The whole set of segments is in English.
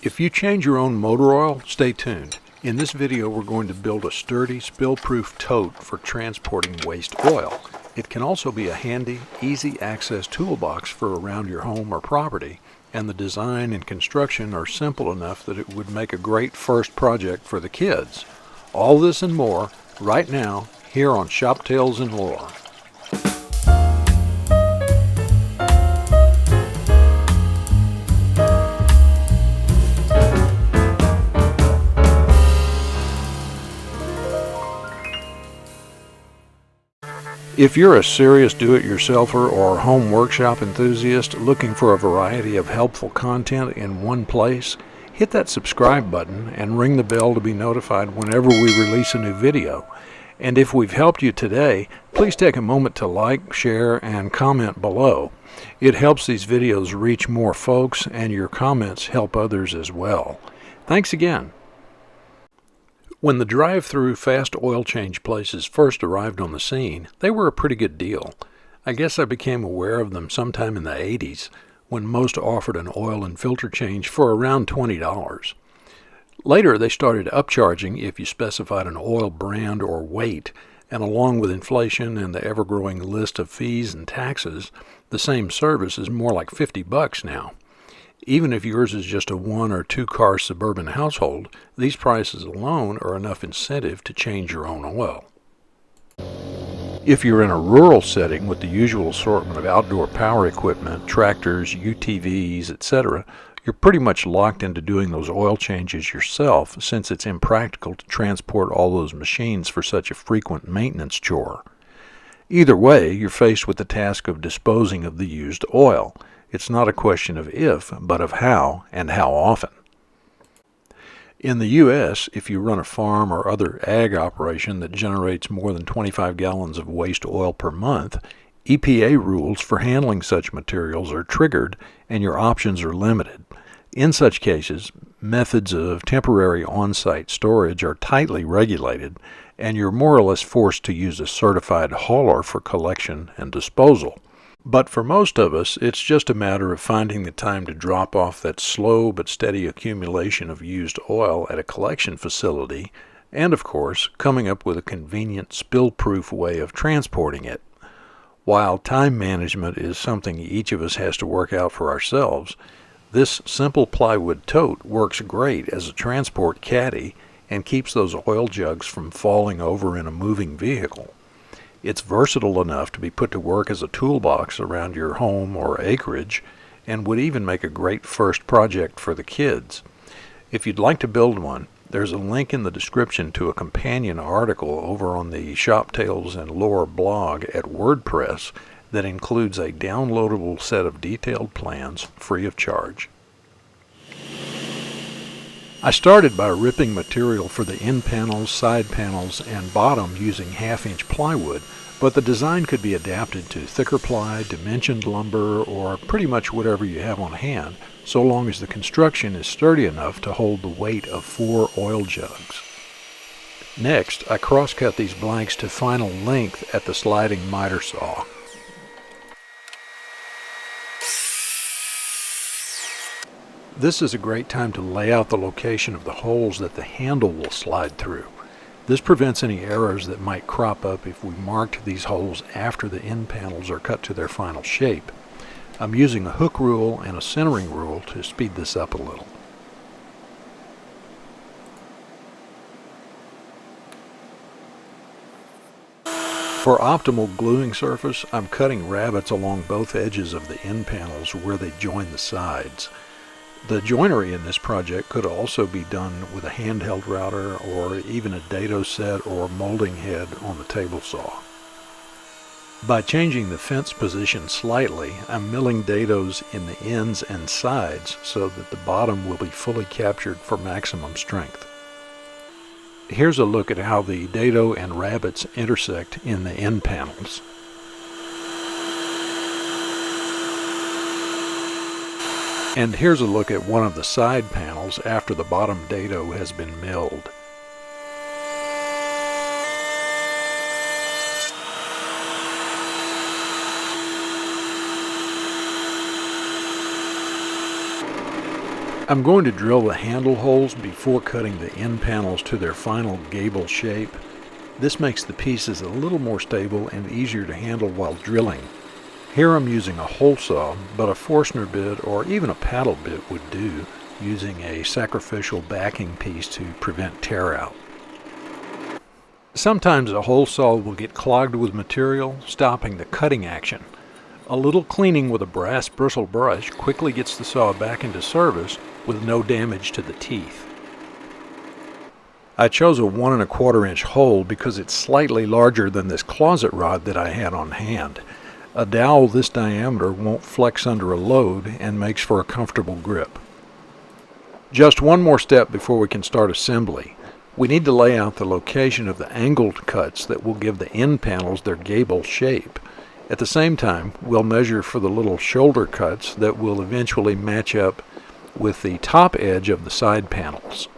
If you change your own motor oil, stay tuned. In this video, we're going to build a sturdy, spill-proof tote for transporting waste oil. It can also be a handy, easy-access toolbox for around your home or property, and the design and construction are simple enough that it would make a great first project for the kids. All this and more right now here on Shop Tales and Lore. If you're a serious do-it-yourselfer or home workshop enthusiast looking for a variety of helpful content in one place, hit that subscribe button and ring the bell to be notified whenever we release a new video. And if we've helped you today, please take a moment to like, share, and comment below. It helps these videos reach more folks, and your comments help others as well. Thanks again. When the drive-through fast oil change places first arrived on the scene, they were a pretty good deal. I guess I became aware of them sometime in the 80s, when most offered an oil and filter change for around $20. Later, they started upcharging if you specified an oil brand or weight, and along with inflation and the ever-growing list of fees and taxes, the same service is more like $50 now. Even if yours is just a 1 or 2 car suburban household, these prices alone are enough incentive to change your own oil. If you're in a rural setting with the usual assortment of outdoor power equipment, tractors, UTVs, etc., you're pretty much locked into doing those oil changes yourself, since it's impractical to transport all those machines for such a frequent maintenance chore. Either way, you're faced with the task of disposing of the used oil. It's not a question of if, but of how, and how often. In the U.S., if you run a farm or other ag operation that generates more than 25 gallons of waste oil per month, EPA rules for handling such materials are triggered and your options are limited. In such cases, methods of temporary on-site storage are tightly regulated, and you're more or less forced to use a certified hauler for collection and disposal. But for most of us, it's just a matter of finding the time to drop off that slow but steady accumulation of used oil at a collection facility, and of course, coming up with a convenient spill-proof way of transporting it. While time management is something each of us has to work out for ourselves, this simple plywood tote works great as a transport caddy and keeps those oil jugs from falling over in a moving vehicle. It's versatile enough to be put to work as a toolbox around your home or acreage, and would even make a great first project for the kids. If you'd like to build one, there's a link in the description to a companion article over on the Shop Tales and Lore blog at WordPress that includes a downloadable set of detailed plans free of charge. I started by ripping material for the end panels, side panels, and bottom using 1/2-inch plywood, but the design could be adapted to thicker ply, dimensioned lumber, or pretty much whatever you have on hand, so long as the construction is sturdy enough to hold the weight of 4 oil jugs. Next, I cross-cut these blanks to final length at the sliding miter saw. This is a great time to lay out the location of the holes that the handle will slide through. This prevents any errors that might crop up if we marked these holes after the end panels are cut to their final shape. I'm using a hook rule and a centering rule to speed this up a little. For optimal gluing surface, I'm cutting rabbets along both edges of the end panels where they join the sides. The joinery in this project could also be done with a handheld router or even a dado set or molding head on the table saw. By changing the fence position slightly, I'm milling dados in the ends and sides so that the bottom will be fully captured for maximum strength. Here's a look at how the dado and rabbets intersect in the end panels. And here's a look at one of the side panels after the bottom dado has been milled. I'm going to drill the handle holes before cutting the end panels to their final gable shape. This makes the pieces a little more stable and easier to handle while drilling. Here I'm using a hole saw, but a Forstner bit or even a paddle bit would do, using a sacrificial backing piece to prevent tear out. Sometimes a hole saw will get clogged with material, stopping the cutting action. A little cleaning with a brass bristle brush quickly gets the saw back into service with no damage to the teeth. I chose a 1 1/4 inch hole because it's slightly larger than this closet rod that I had on hand. A dowel this diameter won't flex under a load and makes for a comfortable grip. Just one more step before we can start assembly. We need to lay out the location of the angled cuts that will give the end panels their gable shape. At the same time, we'll measure for the little shoulder cuts that will eventually match up with the top edge of the side panels.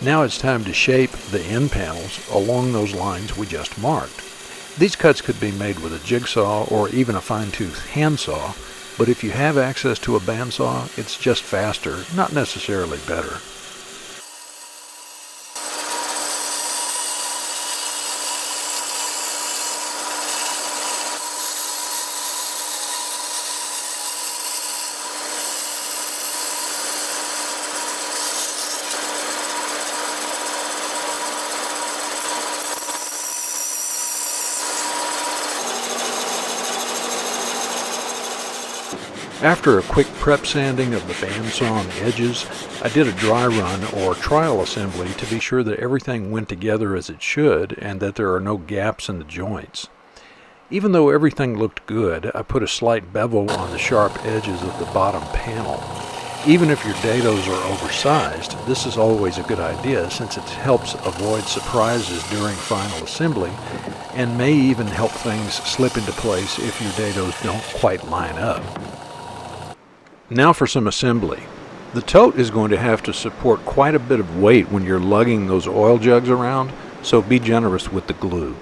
Now it's time to shape the end panels along those lines we just marked. These cuts could be made with a jigsaw or even a fine-tooth handsaw, but if you have access to a bandsaw, it's just faster, not necessarily better. After a quick prep sanding of the bandsaw on the edges, I did a dry run or trial assembly to be sure that everything went together as it should and that there are no gaps in the joints. Even though everything looked good, I put a slight bevel on the sharp edges of the bottom panel. Even if your dados are oversized, this is always a good idea since it helps avoid surprises during final assembly and may even help things slip into place if your dados don't quite line up. Now for some assembly. The tote is going to have to support quite a bit of weight when you're lugging those oil jugs around, so be generous with the glue.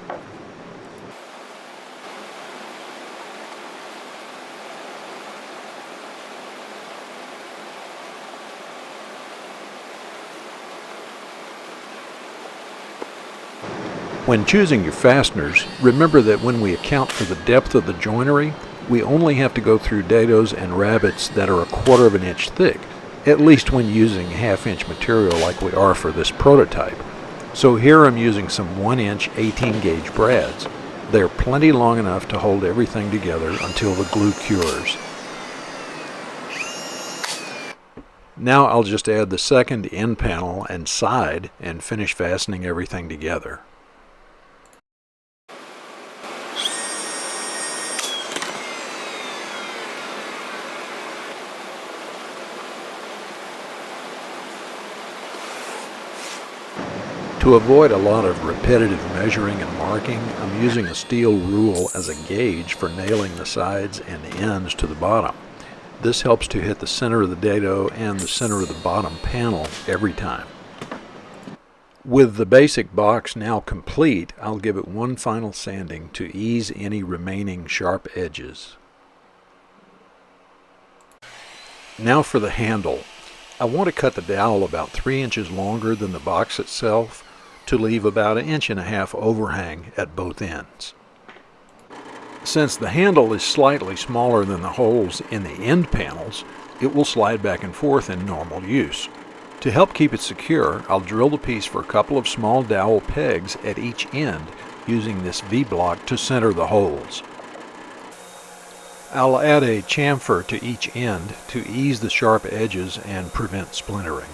When choosing your fasteners, remember that when we account for the depth of the joinery, we only have to go through dados and rabbets that are 1/4 inch thick, at least when using 1/2 inch material like we are for this prototype. So here I'm using some 1 inch 18 gauge brads. They're plenty long enough to hold everything together until the glue cures. Now I'll just add the second end panel and side and finish fastening everything together. To avoid a lot of repetitive measuring and marking, I'm using a steel rule as a gauge for nailing the sides and ends to the bottom. This helps to hit the center of the dado and the center of the bottom panel every time. With the basic box now complete, I'll give it one final sanding to ease any remaining sharp edges. Now for the handle. I want to cut the dowel about 3 inches longer than the box itself, to leave about 1.5 inch overhang at both ends. Since the handle is slightly smaller than the holes in the end panels, it will slide back and forth in normal use. To help keep it secure, I'll drill the piece for a couple of small dowel pegs at each end, using this V-block to center the holes. I'll add a chamfer to each end to ease the sharp edges and prevent splintering.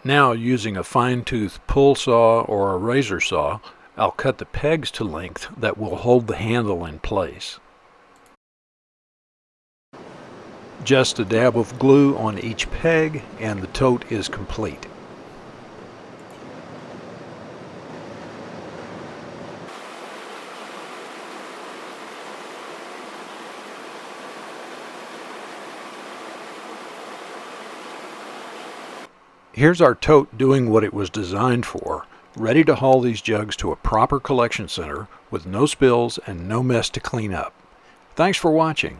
Now, using a fine-tooth pull saw or a razor saw, I'll cut the pegs to length that will hold the handle in place. Just a dab of glue on each peg and the tote is complete. Here's our tote doing what it was designed for, ready to haul these jugs to a proper collection center with no spills and no mess to clean up. Thanks for watching.